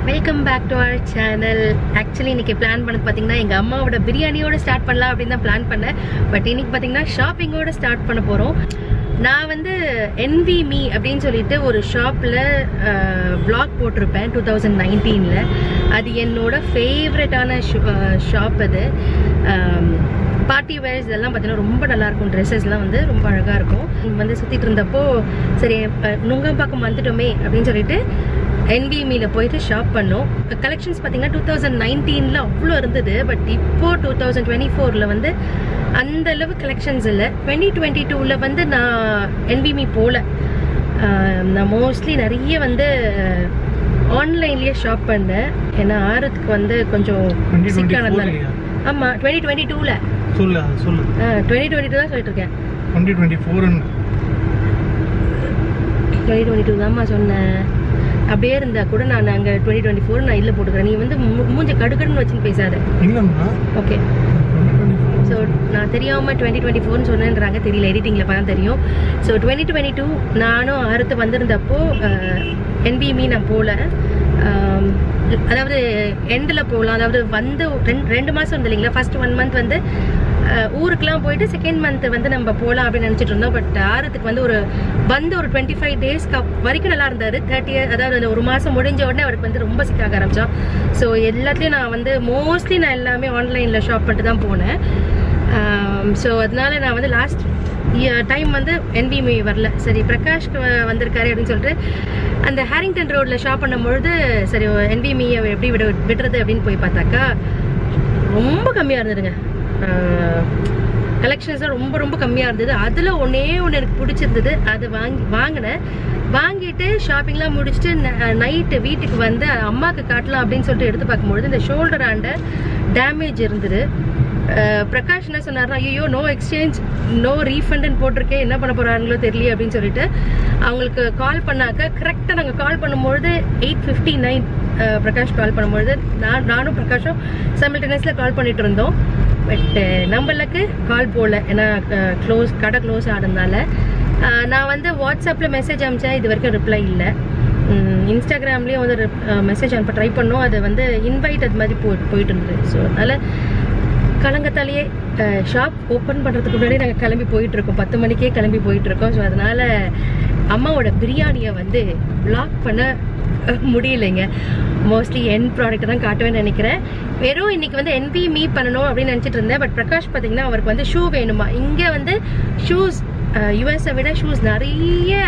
Welcome back to our channel. Actually இன்னைக்கு plan பண்ணது பார்த்தீங்கன்னா எங்கள் அம்மாவோட பிரியாணியோட ஸ்டார்ட் பண்ணலாம் அப்படின்னு தான் பிளான் பண்ணேன். பட் இன்னைக்கு பார்த்தீங்கன்னா ஷாப்பிங்கோட ஸ்டார்ட் பண்ண போகிறோம். நான் வந்து என்வி மீ அப்படின்னு சொல்லிட்டு ஒரு ஷாப்பில் vlog போட்டிருப்பேன் 2019. அது என்னோட ஃபேவரட்டான ஷாப். அது பார்ட்டி வேர்ஸ் இதெல்லாம் பார்த்தீங்கன்னா ரொம்ப நல்லாயிருக்கும். ட்ரெஸ்ஸஸ்லாம் வந்து ரொம்ப அழகாக இருக்கும். வந்து சுற்றிட்டு இருந்தப்போ சரி நுங்கம்பாக்கம் வந்துட்டோமே அப்படின்னு சொல்லிட்டு என்வி மீல போயிட்டு ஷாப் பண்ணோம். கலெக்ஷன்ஸ் பார்த்தீங்கன்னா 2019 அவ்வளோ இருந்தது. பட் இப்போ 2024 வந்து அந்த அளவு கலெக்ஷன்ஸ் இல்லை. 2022 வந்து நான் என்வி மீ போகல. நான் மோஸ்ட்லி நிறைய வந்து ஆன்லைன்லேயே ஷாப் பண்ணேன். ஏன்னா ஆறதுக்கு வந்து கொஞ்சம் சிக்கானதால. ஆமாம் 2022 2022 தான் சொல்லிட்டு இருக்கேன். 2022 தான்மா சொன்னேன். அப்படியே இருந்தா கூட நான் அங்கே 2024 நான் இல்லை போட்டுக்கிறேன். நீ வந்து மூஞ்ச கடுக்கடுன்னு வச்சுன்னு பேசாத. ஓகே, ஸோ நான் தெரியாமல் 2024 சொன்னேன்றாங்க. தெரியல, எடிட்டிங்கில் பார்த்தா தெரியும். ஸோ 2022 நானும் ஆறுத்து வந்திருந்தப்போ என்வி மீ நான் போகல. அதாவது எண்டில் போகலாம். அதாவது வந்து ரெண்டு மாதம் வந்து இல்லைங்களா. ஃபர்ஸ்ட் 1 மந்த் வந்து ஊருக்குலாம் போயிட்டு செகண்ட் மந்த் வந்து நம்ம போகலாம் அப்படின்னு நினச்சிட்டு இருந்தோம். பட் ஆறுத்துக்கு வந்து ஒரு 25 டேஸ்க்கு வரைக்கும் நல்லா இருந்தார். 30 அதாவது அந்த ஒரு மாதம் முடிஞ்ச உடனே அவருக்கு வந்து ரொம்ப சிக்காக ஆரம்பித்தான். ஸோ எல்லாத்துலேயும் நான் வந்து மோஸ்ட்லி நான் எல்லாமே ஆன்லைனில் ஷாப் பண்ணிட்டு தான் போனேன். ஸோ அதனால நான் வந்து லாஸ்ட் டைம் வந்து என்வி மீ வரல. சரி பிரகாஷ்க்கு வந்திருக்காரு அப்படின்னு சொல்லிட்டு அந்த ஹேரிங்டன் ரோடில் ஷாப் பண்ணும்பொழுது சரி என்வி மீயை எப்படி விடுறது அப்படின்னு போய் பார்த்தாக்கா ரொம்ப கம்மியாக இருந்ததுங்க. கலெக்ஷன்ஸ்லாம் ரொம்ப ரொம்ப கம்மியாக இருந்தது. அதில் ஒன்று எனக்கு பிடிச்சிருந்தது. அது வாங்கினேன். வாங்கிட்டு ஷாப்பிங்லாம் முடிச்சுட்டு நைட்டு வீட்டுக்கு வந்து அம்மாவுக்கு காட்டலாம் அப்படின்னு சொல்லிட்டு எடுத்து பார்க்கும்பொழுது இந்த ஷோல்டர் ஆண்ட டேமேஜ் இருந்தது. பிரகாஷ் என்ன சொன்னார்னா, ஐயோ நோ எக்ஸ்சேஞ்ச் நோ ரீஃபண்டுன்னு போட்டிருக்கேன், என்ன பண்ண போகிறாங்களோ தெரியல அப்படின்னு சொல்லிட்டு அவங்களுக்கு கால் பண்ணாக்க கரெக்டாக நாங்கள் கால் பண்ணும்பொழுது 8:59 பிரகாஷ் கால் பண்ணும்பொழுது நானும் பிரகாஷும் சைமல்டேனியஸில் கால் பண்ணிட்டு இருந்தோம். பட் நம்மளுக்கு கால் போகல. ஏன்னா கடை க்ளோஸ் ஆனதுனால. நான் வந்து வாட்ஸ்அப்பில் மெசேஜ் அனுப்பிச்சேன், இது வரைக்கும் ரிப்ளை இல்லை. இன்ஸ்டாகிராம்லேயும் வந்து மெசேஜ் அனுப்ப ட்ரை பண்ணோம். அது வந்து இன்வைட் அது மாதிரி போயிட்டு இருந்தது. ஸோ அதனால் கலங்கத்தாலேயே ஷாப் ஓப்பன் பண்ணுறதுக்கு முன்னாடி நாங்கள் கிளம்பி போயிட்டுருக்கோம். 10 மணிக்கே கிளம்பி போயிட்டுருக்கோம். ஸோ அதனால் அம்மாவோட பிரியாணியை வந்து vlog பண்ண முடியலைங்க. மோஸ்ட்லி என் ப்ராடக்ட் தான் காட்டுவேன்னு நினைக்கிறேன். வெறும் இன்னைக்கு வந்து என்வி மீ பண்ணணும் அப்படின்னு நினச்சிட்டு இருந்தேன். பட் பிரகாஷ் பார்த்தீங்கன்னா அவருக்கு வந்து ஷூ வேணுமா. இங்கே வந்து ஷூஸ் யூஎஸை விட ஷூஸ் நிறைய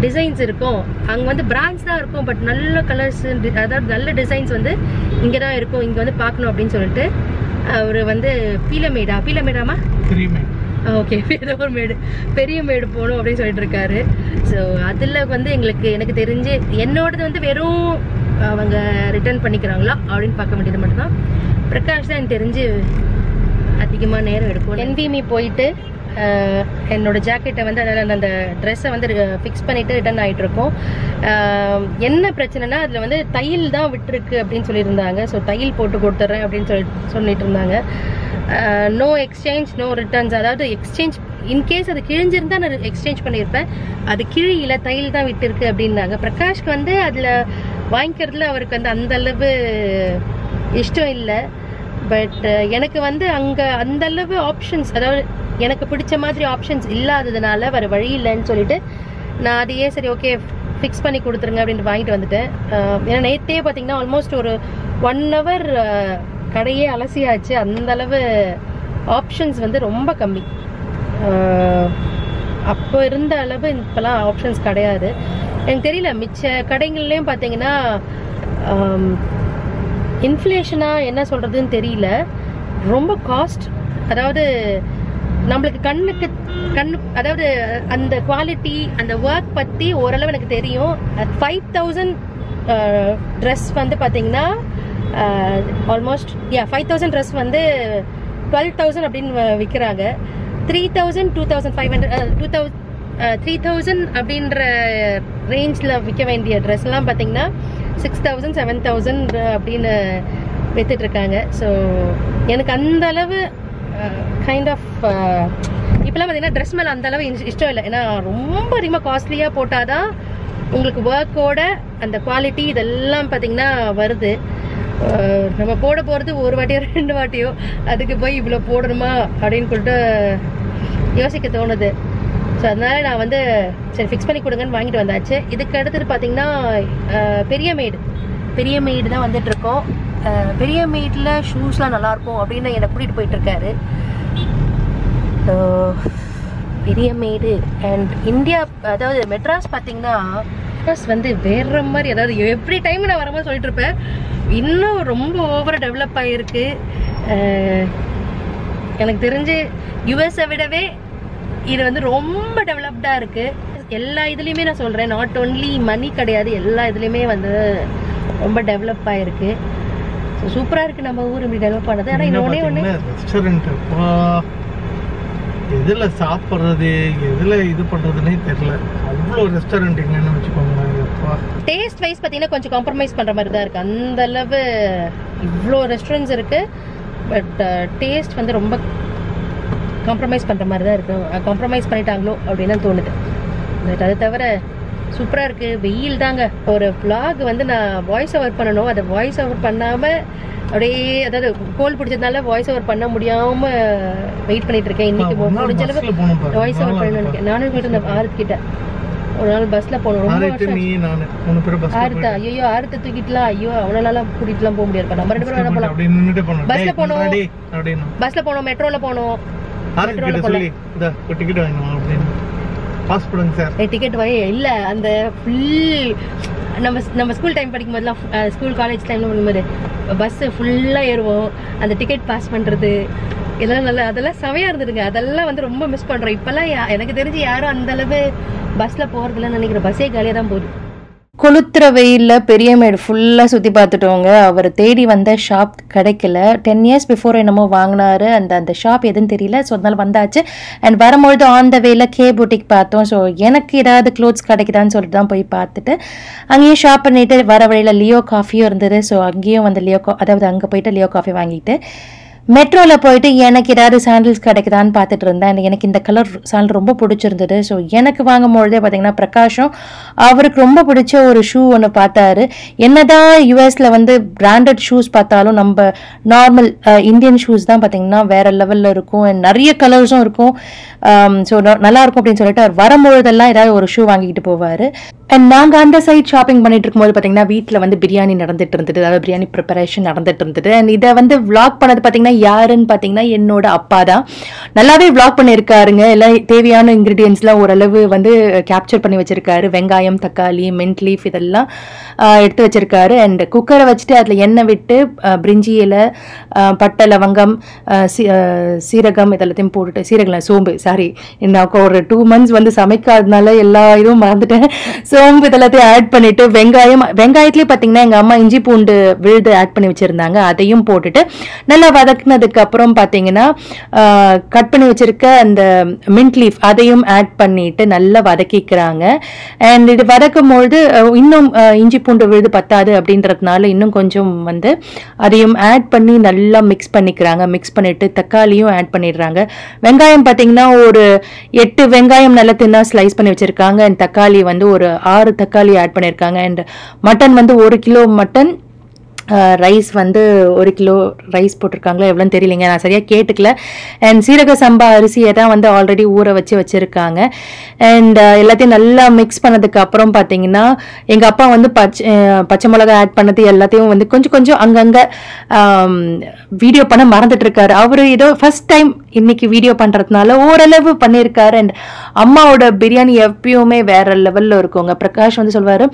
டிசைன்ஸ் இருக்கும். அங்கே வந்து பிராண்ட்ஸ் தான் இருக்கும். பட் நல்ல கலர்ஸ் அதாவது நல்ல டிசைன்ஸ் வந்து இங்கே தான் இருக்கும். இங்கே வந்து பார்க்கணும் அப்படின்னு சொல்லிட்டு அவர் வந்து பீலமேடாமா ஓகே ஏதோ ஒரு பெரிய மேடு போகணும் அப்படின்னு சொல்லிட்டு இருக்காரு. ஸோ அதில் வந்து எனக்கு தெரிஞ்சு என்னோடது வந்து வெறும் அவங்க ரிட்டர்ன் பண்ணிக்கிறாங்களா அப்படின்னு பார்க்க வேண்டியது மட்டும்தான். பிரகாஷ் தான் எனக்கு தெரிஞ்சு அதிகமாக நேரம் எடுக்கும். என்வி மீ போயிட்டு என்னோட ஜாக்கெட்டை வந்து அந்த ட்ரெஸ்ஸை வந்து ஃபிக்ஸ் பண்ணிட்டு ரிட்டர்ன் ஆகிட்டு இருக்கோம். என்ன பிரச்சனைனா அதில் வந்து தையல் தான் விட்டுருக்கு அப்படின்னு சொல்லியிருந்தாங்க. ஸோ தையல் போட்டு கொடுத்துட்றேன் அப்படின்னு சொல்லிட்டு இருந்தாங்க. No exchange no returns. அதாவது எக்ஸ்சேஞ்ச் இன்கேஸ் அது கிழிஞ்சிருந்தா நான் எக்ஸ்சேஞ்ச் பண்ணியிருப்பேன். அது கிழியில தையல் தான் விட்டுருக்கு அப்படின்னாங்க. பிரகாஷ்க்கு வந்து அதில் வாங்கிக்கிறதுல அவருக்கு வந்து அந்த அளவு இஷ்டம் இல்லை. பட் எனக்கு வந்து அங்கே அந்த அளவு ஆப்ஷன்ஸ், அதாவது எனக்கு பிடிச்ச மாதிரி ஆப்ஷன்ஸ் இல்லாததுனால வேறு வழி இல்லைன்னு சொல்லிட்டு நான் அதையே சரி ஓகே ஃபிக்ஸ் பண்ணி கொடுத்துருங்க அப்படின்ட்டு வாங்கிட்டு வந்துட்டேன். ஏன்னா நேற்றே பார்த்தீங்கன்னா ஆல்மோஸ்ட் ஒரு 1 hour கடையே அலசியாச்சு. அந்த அளவு ஆப்ஷன்ஸ் வந்து ரொம்ப கம்மி. அப்போ இருந்த அளவு இப்போலாம் ஆப்ஷன்ஸ் கிடையாது. எனக்கு தெரியல மிச்ச கடைகள்லேயும் பார்த்தீங்கன்னா இன்ஃப்ளேஷனாக என்ன சொல்கிறதுன்னு தெரியல. ரொம்ப காஸ்ட், அதாவது நம்மளுக்கு கண்ணு அதாவது அந்த குவாலிட்டி அந்த ஒர்க் பற்றி ஓரளவு எனக்கு தெரியும். 5,000 ட்ரெஸ் வந்து பார்த்தீங்கன்னா ஆல்மோஸ்ட் 5,000 ட்ரெஸ் வந்து 12,000 அப்படின்னு விற்கிறாங்க. 3,000 2,500 3,000 அப்படின்ற ரேஞ்சில் விற்க வேண்டிய ட்ரெஸ்லாம் பார்த்தீங்கன்னா 6,000 7,000 அப்படின்னு வித்துட்டு இருக்காங்க. ஸோ எனக்கு அந்த அளவு கைண்ட் ஆஃப் இப்போலாம் பார்த்தீங்கன்னா ட்ரெஸ் மேலே அந்த அளவு இஷ்டம் இல்லை. ஏன்னா ரொம்ப அதிகமாக காஸ்ட்லியாக போட்டால் தான் உங்களுக்கு ஒர்க்கோட அந்த குவாலிட்டி இதெல்லாம் பார்த்தீங்கன்னா வருது. நம்ம போட போகிறது ஒரு வாட்டியோ 2 வாட்டியோ, அதுக்கு போய் இவ்வளோ போடணுமா அப்படின்னு சொல்லிட்டு யோசிக்க தோணுது. ஸோ அதனால நான் வந்து சரி ஃபிக்ஸ் பண்ணி கொடுங்கன்னு வாங்கிட்டு வந்தாச்சு. இதுக்கு அடுத்தது பார்த்தீங்கன்னா பெரிய மெய்டு தான் வந்துட்டுருக்கோம். பெரிய மெய்டில் ஷூஸ்லாம் நல்லாயிருக்கும் அப்படின்னு என்னை கூட்டிகிட்டு போயிட்டுருக்காரு. ஸோ பெரிய மெய்டு அண்ட் இந்தியா, அதாவது மெட்ராஸ் பார்த்தீங்கன்னா மெட்ராஸ் வந்து வேற மாதிரி, அதாவது எவ்ரி டைம் நான் வரும்போது சொல்லிட்டு இருப்பேன், இன்னும் ரொம்ப ஓவராக டெவலப் ஆகிருக்கு. எனக்கு தெரிஞ்சு யூஎஸை விடவே இது வந்து ரொம்ப டெவலப்டாக இருக்குது. எல்லா இதுலேயுமே நான் சொல்கிறேன், நாட் ஓன்லி மணி கிடையாது, எல்லா இதுலேயுமே வந்து ரொம்ப டெவலப் ஆகிருக்கு. ஸோ சூப்பராக இருக்குது நம்ம ஊர் இப்படி டெவலப் ஆனது. ஆனால் இன்னொன்னே ரெஸ்டாரண்ட் எதில் சாப்பிட்றது எதில் இது பண்ணுறதுனே தெரியல. அவ்வளோ ரெஸ்டாரண்ட் எங்கன்னு வச்சுக்கோங்களேன். டேஸ்ட் வைஸ் பார்த்தீங்கன்னா கொஞ்சம் காம்ப்ரமைஸ் பண்ணுற மாதிரி தான் இருக்குது. அந்த அளவு இவ்வளோ ரெஸ்டாரண்ட்ஸ் இருக்குது, பட் டேஸ்ட் வந்து ரொம்ப காம்ப்ரமைஸ் பண்ணுற மாதிரி தான் இருக்குது. காம்ப்ரமைஸ் பண்ணிட்டாங்களோ அப்படின்னு தோணுது. பட் அதை தவிர சூப்பராக இருக்குது. வெயில் தாங்க. ஒரு vlog வந்து நான் வாய்ஸ் ஓவர் பண்ணணும், அதை வாய்ஸ் ஓவர் பண்ணாமல் அப்படியே, அதாவது கோல் பிடிச்சதுனால வாய்ஸ் ஓவர் பண்ண முடியாமல் வெயிட் பண்ணிட்டு இருக்கேன். இன்னைக்கு முடிஞ்ச அளவு வாய்ஸ் ஓவர் பண்ணணும்னு நினைக்கிறேன். நானும் போயிட்டு இந்த ஆறுக்கிட்ட ஒரு நாள் பஸ்ல போகணும். ரொம்ப ஆறுத்தா, ஐயோ ஆறுத்தை தூக்கிட்டுலாம், ஐயோ அவனால கூட்டிட்டுலாம் போக முடியாது. நம்ம 2 பேரும் என்ன போனோம், பஸ்ல போனோம், மெட்ரோல போனோம். டிக்கெட் வாங்கி இல்ல, அந்த ஃபுல் நம்ம ஸ்கூல் டைம் படிக்கும் போதெல்லாம், ஸ்கூல் காலேஜ் டைம்ல பண்ணும்போது பஸ் ஃபுல்லா ஏறுவோம். அந்த டிக்கெட் பாஸ் பண்றது இதெல்லாம் நல்லா, அதெல்லாம் செமையா இருந்துடுங்க. அதெல்லாம் வந்து ரொம்ப மிஸ் பண்றோம். இப்பெல்லாம் எனக்கு தெரிஞ்சு யாரும் அந்த அளவு பஸ்ல போறதுலன்னு நினைக்கிறேன். பஸ்ஸே காலியா தான் போகுது. கொளுத்துற வெயிலில் பெரிய மேடு ஃபுல்லாக சுற்றி பார்த்துட்டோங்க. அவர் தேடி வந்த ஷாப் கிடைக்கல. 10 years பிஃபோர் என்னமோ வாங்கினாரு. அந்த ஷாப் எதுன்னு தெரியல. ஸோ அதனால வந்தாச்சு. அண்ட் வரும்பொழுது ஆன் த வேல கே புட்டிக் பார்த்தோம். ஸோ எனக்கு ஏதாவது க்ளோத்ஸ் கிடைக்குதான்னு சொல்லிட்டு தான் போய் பார்த்துட்டு அங்கேயும் ஷாப் பண்ணிட்டு வர வழியில் லியோ காஃபியும் இருந்தது. ஸோ அங்கேயும் வந்து அதாவது அங்கே போயிட்டு லியோ காஃபி வாங்கிட்டு மெட்ரோவில் போயிட்டு எனக்கு ஏதாவது சாண்டில்ஸ் கிடைக்குதான்னு பார்த்துட்டு இருந்தேன். எனக்கு இந்த கலர் சாண்டில் ரொம்ப பிடிச்சிருந்தது. ஸோ எனக்கு வாங்கும்பொழுதே பார்த்தீங்கன்னா பிரகாஷும் அவருக்கு ரொம்ப பிடிச்ச ஒரு ஷூ ஒன்று பார்த்தாரு. என்னதான் யூஎஸில் வந்து பிராண்டட் ஷூஸ் பார்த்தாலும் நம்ம நார்மல் இந்தியன் ஷூஸ் தான் பார்த்தீங்கன்னா வேற லெவலில் இருக்கும். நிறைய கலர்ஸும் இருக்கும். ஸோ நல்லாயிருக்கும் அப்படின்னு சொல்லிட்டு அவர் வரும்பொழுதெல்லாம் ஏதாவது ஒரு ஷூ வாங்கிக்கிட்டு போவார். அண்ட் நாங்கள் அந்த சைட் ஷாப்பிங் பண்ணிட்டு இருக்கும்போது பார்த்தீங்கன்னா வீட்டில் வந்து பிரியாணி நடந்துட்டு இருந்தது. அதாவது பிரியாணி ப்ரிப்பரேஷன் நடந்துட்டு இருந்தது. அண்ட் இதை வந்து விளாக் பண்ணது பார்த்தீங்கன்னா யாருன்னு பார்த்தீங்கன்னா என்னோட அப்பா தான். நல்லாவே விளாக் பண்ணியிருக்காருங்க. எல்லாம் தேவையான இன்க்ரீடியன்ஸ்லாம் ஓரளவு வந்து கேப்சர் பண்ணி வச்சிருக்காரு. வெங்காயம், தக்காளி, மின்ட் லீஃப் இதெல்லாம் எடுத்து வச்சிருக்காரு. அண்ட் குக்கரை வச்சுட்டு அதில் எண்ணெய் விட்டு பிரிஞ்சி இலை, பட்டை, லவங்கம், சீரகம் இதெல்லாத்தையும் போட்டுட்டு, சீரகம் சோம்பு, சாரி நான் ஒரு 2 months வந்து சமைக்காததுனால எல்லா இதுவும் மறந்துட்டேன். சோம்பு இதெல்லாத்தையும் ஆட் பண்ணிட்டு வெங்காயத்துலேயே பார்த்தீங்கன்னா எங்கள் அம்மா இஞ்சி பூண்டு விழுது ஆட் பண்ணி வச்சுருந்தாங்க. அதையும் போட்டுட்டு நல்லா வதக்குனதுக்கு அப்புறம் பார்த்தீங்கன்னா கட் பண்ணி வச்சிருக்க அந்த மின்ட் லீஃப் அதையும் ஆட் பண்ணிட்டு நல்லா வதக்கிக்கிறாங்க. அண்ட் இது வதக்கும்பொழுது இன்னும் இஞ்சி பூண்டு விழுது பத்தாது அப்படின்றதுனால இன்னும் கொஞ்சம் வந்து அதையும் ஆட் பண்ணி நல்லா மிக்ஸ் பண்ணிக்கிறாங்க. மிக்ஸ் பண்ணிட்டு தக்காளியும் ஆட் பண்ணிடுறாங்க. வெங்காயம் பார்த்தீங்கன்னா ஒரு 8 வெங்காயம் நல்லா தின்னா ஸ்லைஸ் பண்ணி வச்சிருக்காங்க. அண்ட் தக்காளி வந்து ஒரு 6 தக்காளி ஆட் பண்ணியிருக்காங்க. அண்ட் மட்டன் வந்து 1 கிலோ மட்டன், ரைஸ் வந்து 1 கிலோ ரைஸ் போட்டிருக்காங்களா எவ்வளோன்னு தெரியலைங்க, நான் சரியாக கேட்டுக்கல. அண்ட் சீரக சம்பா அரிசியை தான் வந்து ஆல்ரெடி ஊற வச்சுருக்காங்க. அண்ட் எல்லாத்தையும் நல்லா மிக்ஸ் பண்ணதுக்கு அப்புறம் பார்த்தீங்கன்னா எங்கள் அப்பா வந்து பச்சை மிளகா ஆட் பண்ணது எல்லாத்தையும் வந்து கொஞ்சம் கொஞ்சம் அங்கங்கே வீடியோ பண்ண மறந்துட்டு இருக்காரு. அவர் ஏதோ ஃபர்ஸ்ட் டைம் இன்னைக்கு வீடியோ பண்ணுறதுனால ஓரளவு பண்ணியிருக்காரு. அண்ட் அம்மாவோட பிரியாணி எப்பயுமே வேற லெவலில் இருக்குங்க. பிரகாஷ் வந்து சொல்வார்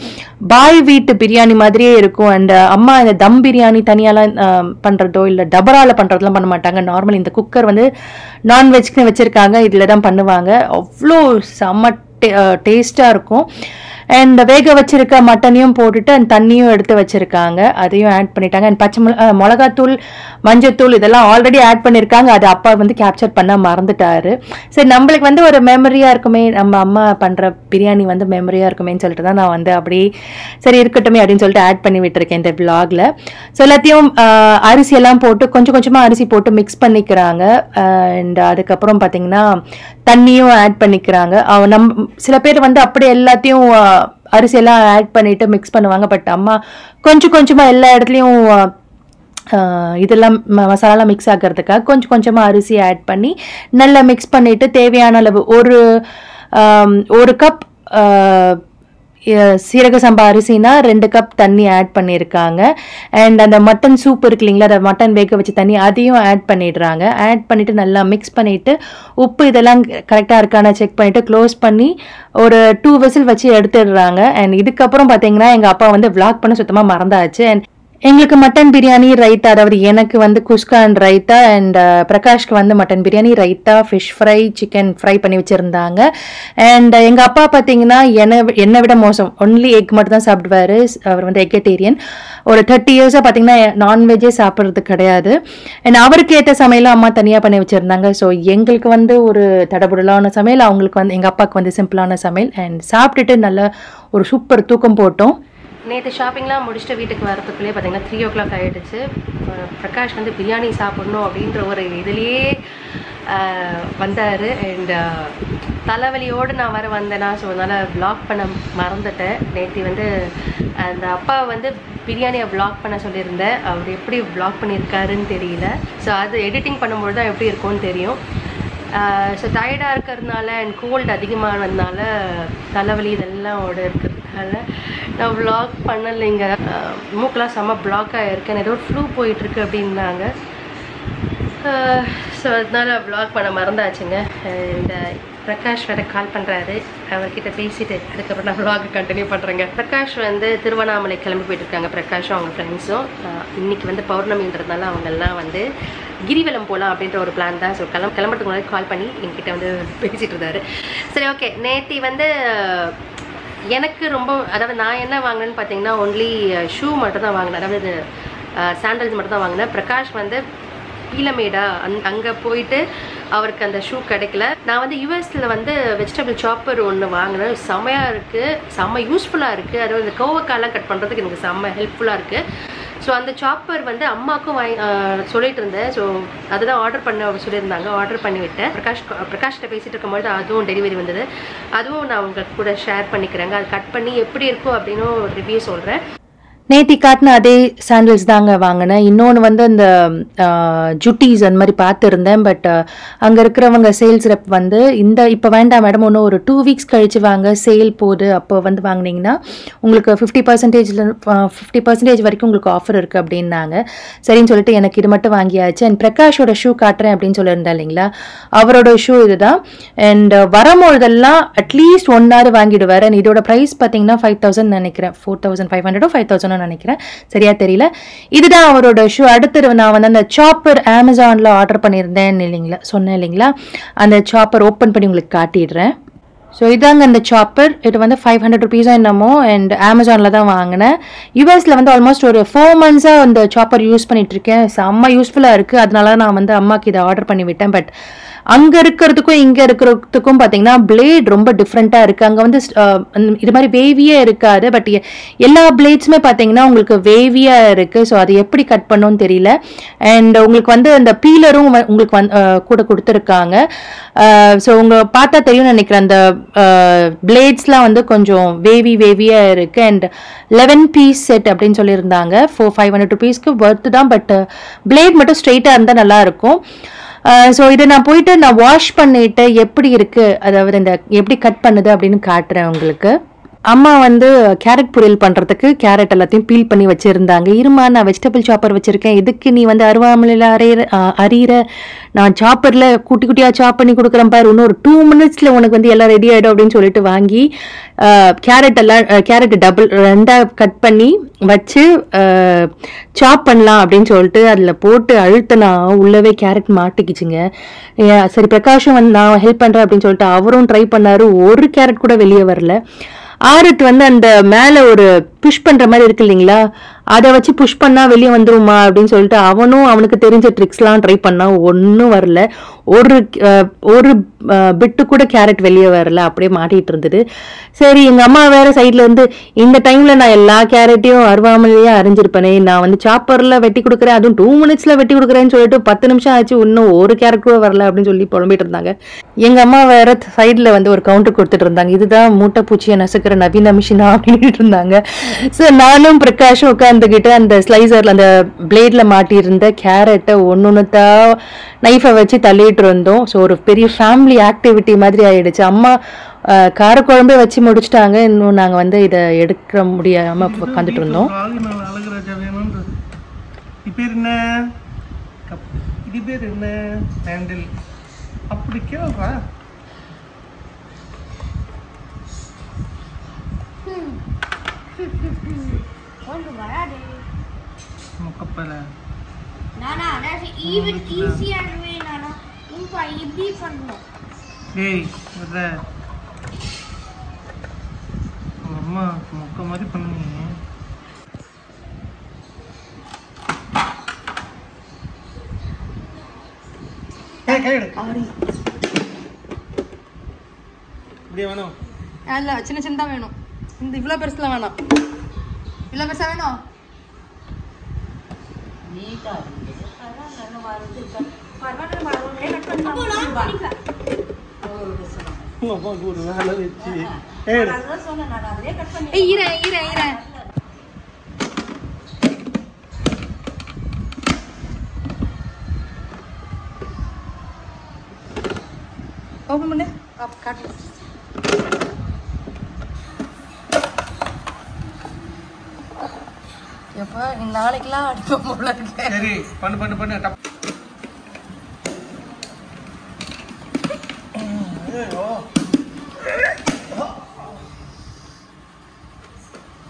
பாய் வீட்டு பிரியாணி மாதிரியே இருக்கும். அண்ட் அம்மா இந்த தம் பிரியாணி தனியாலாம் பண்ணுறதோ இல்லை டபரால பண்ணுறதுலாம் பண்ண மாட்டாங்க. நார்மல் இந்த குக்கர் வந்து நான்வெஜ்க்குன்னு வச்சுருக்காங்க, இதில் தான் பண்ணுவாங்க. அவ்வளோ செம்ம டேஸ்ட்டாக இருக்கும். அண்ட் வேக வச்சிருக்க மட்டனையும் போட்டுட்டு அந்த தண்ணியும் எடுத்து வச்சிருக்காங்க, அதையும் ஆட் பண்ணிட்டாங்க. அண்ட் பச்சை மிளகாத்தூள், மஞ்சத்தூள் இதெல்லாம் ஆல்ரெடி ஆட் பண்ணியிருக்காங்க. அது அப்பா வந்து கேப்சர் பண்ண மறந்துட்டாரு. சரி நம்மளுக்கு வந்து ஒரு மெமரியாக இருக்குமே, நம்ம அம்மா பண்ணுற பிரியாணி வந்து மெமரியாக இருக்குமேன்னு சொல்லிட்டு தான் நான் வந்து அப்படி சரி இருக்கட்டுமே அப்படின்னு சொல்லிட்டு ஆட் பண்ணி விட்டுருக்கேன் இந்த விலாகில். ஸோ எல்லாத்தையும் அரிசியெல்லாம் போட்டு கொஞ்சம் கொஞ்சமாக அரிசி போட்டு மிக்ஸ் பண்ணிக்கிறாங்க. அண்ட் அதுக்கப்புறம் பார்த்தீங்கன்னா தண்ணியும் ஆட் பண்ணிக்கிறாங்க. சில பேர் வந்து அப்படியே எல்லாத்தையும் அரிசியெல்லாம் ஆட் பண்ணிட்டு மிக்ஸ் பண்ணுவாங்க. பட் அம்மா கொஞ்சம் கொஞ்சமாக எல்லா இடத்துலையும் இதெல்லாம் மசாலாலாம் மிக்ஸ் ஆகிறதுக்காக கொஞ்சம் கொஞ்சமாக அரிசி ஆட் பண்ணி நல்லா மிக்ஸ் பண்ணிவிட்டு தேவையான அளவு ஒரு கப் சீரக சம்பா அரிசினா 2 கப் தண்ணி ஆட் பண்ணியிருக்காங்க. அண்ட் அந்த மட்டன் சூப் இருக்கு இல்லைங்களா, அந்த மட்டன் வேக வச்ச தண்ணி அதையும் ஆட் பண்ணிடுறாங்க. ஆட் பண்ணிவிட்டு நல்லா மிக்ஸ் பண்ணிவிட்டு உப்பு இதெல்லாம் கரெக்டாக இருக்கான்னு செக் பண்ணிவிட்டு க்ளோஸ் பண்ணி ஒரு 2 விசில் வச்சு எடுத்துடுறாங்க. அண்ட் இதுக்கப்புறம் பார்த்தீங்கன்னா எங்கள் அப்பா வந்து விளாக் பண்ண சுத்தமாக மறந்தாச்சு. அண்ட் எங்களுக்கு மட்டன் பிரியாணி ரைத்தா, அதாவது எனக்கு வந்து குஸ்கா அண்ட் ரைத்தா, அண்ட் பிரகாஷ்க்கு வந்து mutton biryani raita, fish fry, chicken fry பண்ணி வச்சுருந்தாங்க. அண்ட் எங்கள் அப்பா பார்த்தீங்கன்னா என்னை விட மோசம், ஒன்லி எக் மட்டும் தான் சாப்பிடுவார். அவர் வந்து எக்கட்டேரியன். ஒரு 30 இயர்ஸாக பார்த்தீங்கன்னா நான்வெஜ்ஜே சாப்பிட்றது கிடையாது. அண்ட் அவருக்கு ஏற்ற சமையலும் அம்மா தனியாக பண்ணி வச்சுருந்தாங்க. ஸோ எங்களுக்கு வந்து ஒரு தடபுடலான சமையல், அவங்களுக்கு வந்து எங்கள் அப்பாவுக்கு வந்து சிம்பிளான சமையல். அண்ட் சாப்பிட்டுட்டு நல்ல ஒரு சூப்பர் தூக்கம் போட்டோம். நேற்று ஷாப்பிங்லாம் முடிச்சுட்டு வீட்டுக்கு வரதுக்குள்ளே பார்த்தீங்கன்னா 3 o'clock ஆகிடுச்சு. பிரகாஷ் வந்து பிரியாணி சாப்பிட்ணும் அப்படின்ற ஒரு இதுலேயே வந்தார். அண்ட் தலைவலியோடு நான் வந்தேன்னா, ஸோ அதனால் வ்ளாக் பண்ண மறந்துட்டேன். நேற்று வந்து அந்த அப்பா வந்து பிரியாணியை வ்ளாக் பண்ண சொல்லியிருந்தேன். அவர் எப்படி வ்ளாக் பண்ணியிருக்காருன்னு தெரியல. ஸோ அது எடிட்டிங் பண்ணும்போது தான் எப்படி இருக்கும்னு தெரியும். ஸோ டயர்டாக இருக்கிறதுனால அண்ட் கோல்டு அதிகமானதுனால தலைவலி இதெல்லாம் இருக்கிறதுனால நான் வ்ளாக் பண்ணலைங்க. மூக்கெலாம் செம்ம பிளாக்காக இருக்கேன், ஏதோ ஒரு ஃப்ளூ போயிட்டுருக்கு அப்படின்னாங்க. ஸோ அதனால வ்ளாக் பண்ண மறந்தாச்சுங்க. இந்த பிரகாஷ் வேறு கால் பண்ணுறாரு, அவர்கிட்ட பேசிட்டு அதுக்கப்புறம் நான் வ்ளாக் கண்டினியூ பண்ணுறேங்க. பிரகாஷ் வந்து திருவண்ணாமலை கிளம்பி போயிட்டுருக்காங்க. பிரகாஷும் அவங்க ஃப்ரெண்ட்ஸும் இன்றைக்கி வந்து பௌர்ணமின்றதுனால அவங்கெல்லாம் வந்து கிரிவலம் போகலாம் அப்படின்ற ஒரு பிளான் தான். ஸோ கிளம்புறதுக்கு முன்னாடி கால் பண்ணி என்கிட்ட வந்து பேசிகிட்டு இருந்தாரு. சரி, ஓகே. நேற்று வந்து எனக்கு ரொம்ப, அதாவது நான் என்ன வாங்கினேன்னு பார்த்தீங்கன்னா ஒன்லி ஷூ மட்டும் தான் வாங்கினேன், அதாவது சாண்டல்ஸ் மட்டும் தான் வாங்கினேன். பிரகாஷ் வந்து பீலமேடா அங்கே போயிட்டு அவருக்கு அந்த ஷூ கிடைக்கல. நான் வந்து யூஎஸில் வந்து வெஜிடபிள் சாப்பர் ஒன்று வாங்கினேன். செம்மையாக இருக்குது, செம்ம யூஸ்ஃபுல்லாக இருக்குது. அதாவது இந்த கோவக்காயெல்லாம் கட் பண்ணுறதுக்கு எனக்கு செம்ம ஹெல்ப்ஃபுல்லாக இருக்குது. ஸோ அந்த சாப்பர் வந்து அம்மாவுக்கும் சொல்லிட்டு இருந்தேன். ஸோ அதுதான் ஆர்டர் பண்ண சொல்லியிருந்தாங்க, ஆர்டர் பண்ணி விட்டேன். பிரகாஷ்கிட்ட பேசிகிட்டு இருக்கும்போது அதுவும் டெலிவரி வந்தது. அதுவும் நான் உங்களுக்கு கூட ஷேர் பண்ணிக்கிறேங்க. அது கட் பண்ணி எப்படி இருக்கும் அப்படின்னு ஒரு ரிவ்யூ சொல்கிறேன். நேத்தி காட்டின அதே சாண்டில்ஸ் தாங்க வாங்கினேன். இன்னொன்று வந்து அந்த ஜுட்டீஸ் அந்த மாதிரி பார்த்துருந்தேன். பட் அங்கே இருக்கிறவங்க சேல்ஸ் ரெப் வந்து இப்போ வேண்டாம் மேடம், இன்னும் ஒரு 2 வீக்ஸ் கழிச்சு வாங்க, சேல் போகுது, அப்போ வந்து வாங்கினீங்கன்னா உங்களுக்கு 50% வரைக்கும் உங்களுக்கு ஆஃபர் இருக்குது அப்படின்னாங்க. சரின்னு சொல்லிட்டு எனக்கு இது மட்டும் வாங்கியாச்சு. அண்ட் பிரகாஷோட ஷூ காட்டுறேன் அப்படின்னு சொல்லியிருந்தேன் இல்லைங்களா, அவரோட ஷூ இதுதான். அண்ட் வரும்பொழுதெல்லாம் அட்லீஸ்ட் 1 hour வாங்கிடுவார். அண்ட் இதோட ப்ரைஸ் பார்த்தீங்கன்னா 5,000 நினைக்கிறேன், 4,500 5,000 நினைக்கிறேன், சரியா தெரியல. இதுதான் அவரோட ஷூ. அடுத்து நான் வந்து அந்த சாப்பர் அமேசான்ல ஆர்டர் பண்ணியிருந்தேன் இல்லைங்களா, சொன்னேன் இல்லைங்களா, அந்த சாப்பர் ஓப்பன் பண்ணி உங்களுக்கு காட்டிடுறேன். ஸோ இதாங்க அந்த சாப்பர். இது வந்து 500 rupees என்னமோ. அண்ட் அமேசானில் தான் வாங்கினேன். யூஎஸில் வந்து ஆல்மோஸ்ட் ஒரு 4 months அந்த சாப்பர் யூஸ் பண்ணிகிட்ருக்கேன். செம்ம யூஸ்ஃபுல்லாக இருக்குது. அதனால நான் வந்து அம்மாவுக்கு இதை ஆர்டர் பண்ணி விட்டேன். பட் அங்கே இருக்கிறதுக்கும் இங்கே இருக்கிறதுக்கும் பார்த்தீங்கன்னா பிளேட் ரொம்ப டிஃப்ரெண்ட்டாக இருக்குது. அங்கே வந்து இது மாதிரி வேவியாக இருக்காது. பட் எல்லா பிளேட்ஸுமே பார்த்தீங்கன்னா உங்களுக்கு வேவியாக இருக்குது. ஸோ அது எப்படி கட் பண்ணணும்னு தெரியல. அண்ட் உங்களுக்கு வந்து அந்த பீலரும் உங்களுக்கு கூட கொடுத்துருக்காங்க. ஸோ உங்கள் பார்த்தா தெரியும்னு நினைக்கிறேன், அந்த பிளேட்ஸ்லாம் வந்து கொஞ்சம் வேவியாக இருக்குது. அண்ட் 11 piece செட் அப்படின்னு சொல்லியிருந்தாங்க. 500 rupeesக்கு ஒர்த்து தான். பட் பிளேட் மட்டும் ஸ்ட்ரெயிட்டாக இருந்தால் நல்லாயிருக்கும். ஸோ இதை நான் போயிட்டு வாஷ் பண்ணிட்டு எப்படி இருக்குது, அதாவது இந்த எப்படி கட் பண்ணுது அப்படின்னு காட்டுறேன் உங்களுக்கு. அம்மா வந்து கேரட் பொரியல் பண்ணுறதுக்கு கேரட் எல்லாத்தையும் பீல் பண்ணி வச்சுருந்தாங்க. இருமா, நான் வெஜிடபிள் சாப்பர் வச்சுருக்கேன், இதுக்கு நீ வந்து அருவாமலையில் அரியிற, நான் சாப்பரில் குட்டி குட்டியாக சாப் பண்ணி கொடுக்குறேன் பாரு, இன்னும் ஒரு 2 minutes உனக்கு வந்து எல்லாம் ரெடி ஆகிடும் அப்படின்னு சொல்லிட்டு வாங்கி கேரட் டபுள் 2 கட் பண்ணி வச்சு சாப் பண்ணலாம் அப்படின்னு சொல்லிட்டு அதில் போட்டு அழுத்தினா உள்ளவே கேரட் மாட்டிக்கிச்சுங்க. சரி, பிரகாஷும் வந்து நான் ஹெல்ப் பண்ணுறேன் அப்படின்னு சொல்லிட்டு அவரும் ட்ரை பண்ணாரு. ஒரு கேரட் கூட வெளியே வரல. ஆறுத்து வந்து அந்த மேலே ஒரு புஷ் பண்ற மாதிரி இருக்கு இல்லைங்களா, அதை வச்சு புஷ் பண்ணா வெளியே வந்துருமா அப்படின்னு சொல்லிட்டு அவனுக்கு தெரிஞ்ச ட்ரிக்ஸ்லாம் ட்ரை பண்ணா ஒன்றும் வரல. ஒரு பிட்டு கூட கேரட் வெளியே வரல, அப்படியே மாட்டிட்டு இருந்தது. சரி, எங்க அம்மா வேற சைட்ல இருந்து இந்த டைம்ல நான் எல்லா கேரட்டையும் அருவாமலையே அரிஞ்சிருப்பேனே, நான் வந்து சாப்பர்ல வெட்டி கொடுக்குறேன், அதுவும் 2 minutesல வெட்டி கொடுக்குறேன்னு சொல்லிட்டு 10 நிமிஷம் ஆச்சு, இன்னும் ஒரு கேரட் கூட வரல அப்படின்னு சொல்லி புலம்பிட்டு இருந்தாங்க. எங்க அம்மா வேற சைட்ல வந்து ஒரு கவுண்டர் கொடுத்துட்டு இருந்தாங்க, இதுதான் மூட்டை பூச்சியை நசுக்கிற நவீன மிஷினா அப்படின்னு இருந்தாங்க. ஸோ நானும் பிரகாஷும் உட்காந்துக்கிட்டு அந்த ஸ்லைசர்ல அந்த பிளேட்ல மாட்டியிருந்த கேரட்டை ஒன்னொன்னுத்தா நைஃபை வச்சு தள்ளிட்டு இருந்தோம். ஸோ ஒரு பெரிய ஃபேமிலி ஆக்டிவிட்டி மாதிரி ஆயிடுச்சு. அம்மா காரக்குழம்பே வச்சு முடிச்சுட்டாங்க, இன்னும் நாங்க வந்து இதை எடுக்க முடியாம உட்காந்துட்டு இருந்தோம். அழகுராஜா வேணும்ன்ற இது பேர் என்ன, இது பேர் என்ன, ஹேண்டில் அப்படி கேள்றா. முக்கப்பல நானா that's even easier way நானா இங்க இப்படி பண்ணனும். டேய் வர அம்மா முக்க மாதிரி பண்ணுவீங்க. ஏய் கைடு ஆரி இப்படி வேணும். இல்ல சின்ன சின்னதா வேணும், இந்த இவ்வளவு பெருசுல வேணாம். இவ்வளவு பெருசா வேணும். நீட்டா இருக்கு, அதான் நல்ல வாரது பரவாயில்லை மாடலே கட் பண்ணலாம். அப்பா ஒரு வேலை வெச்சு ஏய் அதான் சொன்னேன் நான், அதே கட் பண்ணி. ஏய் இர ஓபன் பண்ணு, அப் காட்டு. எப்பா நாளைக்குலாம் அடிப்போம் போல இருக்கு. சரி பண்ணு டப்.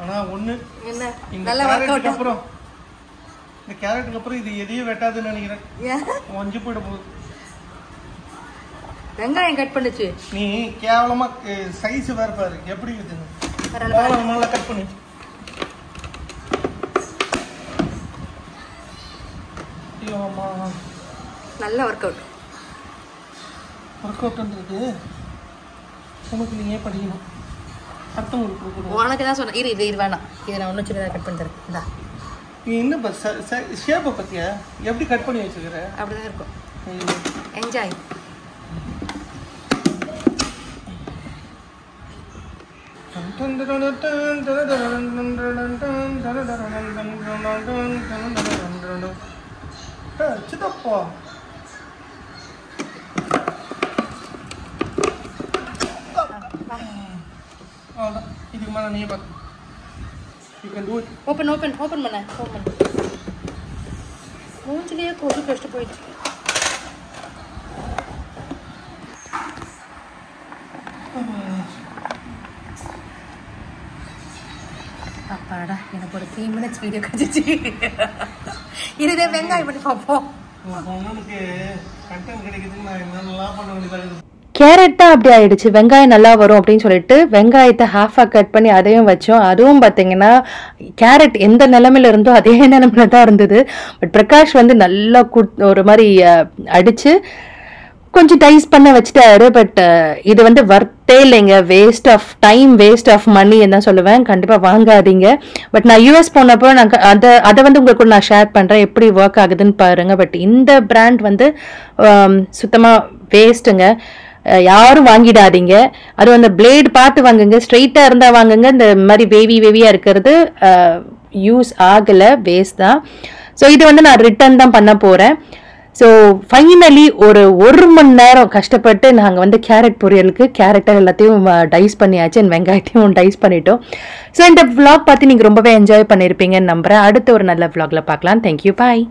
ஆனா ஒண்ணு என்ன இந்த நல்ல கேரட்டுக்கு அப்புறம் இந்த கேரட்டுக்கு அப்புறம் இது எதையும் வெட்டாதுன்னு நினைக்கிறேன். ஒஞ்சி போயிட போகுது. வெங்காயம் கட் பண்ணுச்சு, நீ கேவலமா சைஸ் வேற பாரு எப்படி இருக்குதுன்னு. நல்லா கட் பண்ணி நல்ல ஒர்க் அவுட். ஒர்க் அவுட்ன்றது உனக்கு நீ ஏன் படிக்கணும், அர்த்தம் கொடுக்கணும். உனக்கு தான் சொன்னேன், இது வேணாம், இதை நான் ஒன்றும் சின்னதாக கட் பண்ணி தரேன். இந்தா நீ என்ன ஷேப்பை பத்தியா எப்படி கட் பண்ணி வச்சுக்கிற? அப்படிதான் இருக்கும். என்ஜாய். சித்தப்பா இதுக்கு மேலே நீ பார்த்து you can to it. Open பண்ண மூஞ்சிலேயே கொண்டு கஷ்டம் போயிடுச்சு. அப்பாடா, எனக்கு ஒரு 3 minutes வீடியோ கிடைச்சிச்சு. இதே வெங்காயம் பண்ணி பார்ப்போம். உங்களுக்கு கண்டென்ட் கிடைக்குதுன்னு நான் என்னென்னலாம் பண்ண வேண்டியதாக. கேரட் தான் அப்படி ஆயிடுச்சு, வெங்காயம் நல்லா வரும் அப்படின்னு சொல்லிட்டு வெங்காயத்தை ஹாஃபாக கட் பண்ணி அதையும் வச்சோம். அதுவும் பார்த்தீங்கன்னா கேரட் எந்த நிலமையில இருந்தோ அதே நிலமையில தான் இருந்தது. பட் பிரகாஷ் வந்து நல்லா ஒரு மாதிரி அடிச்சு கொஞ்சம் டைஸ் பண்ண வச்சுட்டாரு. பட் இது வந்து வர்த்தே இல்லைங்க, waste of time, waste of money தான் சொல்லுவேன். கண்டிப்பாக வாங்காதீங்க. பட் நான் யூஎஸ் போனப்போ நான் அதை வந்து உங்களுக்கு கூட நான் ஷேர் பண்ணுறேன், எப்படி ஒர்க் ஆகுதுன்னு பாருங்க. பட் இந்த பிராண்ட் வந்து சுத்தமாக வேஸ்ட்டுங்க, யாரும் வாங்கிடாதீங்க. அதுவும் அந்த பிளேட் பார்த்து வாங்குங்க, ஸ்ட்ரெயிட்டாக இருந்தால் வாங்குங்க. இந்த மாதிரி வேவியாக இருக்கிறது யூஸ் ஆகலை, வேஸ்ட் தான். ஸோ இது வந்து நான் ரிட்டர்ன் தான் பண்ண போகிறேன். ஸோ ஃபைனலி ஒரு மணி நேரம் கஷ்டப்பட்டு நாங்கள் வந்து கேரட் பொரியலுக்கு கேரட்டை எல்லாத்தையும் டைஸ் பண்ணியாச்சு, வெங்காயத்தையும் டைஸ் பண்ணிட்டோம். ஸோ இந்த vlog பார்த்து நீங்கள் ரொம்பவே என்ஜாய் பண்ணியிருப்பீங்கன்னு நம்புகிறேன். அடுத்த ஒரு நல்ல vlogல பார்க்கலாம். தேங்க்யூ, பாய்.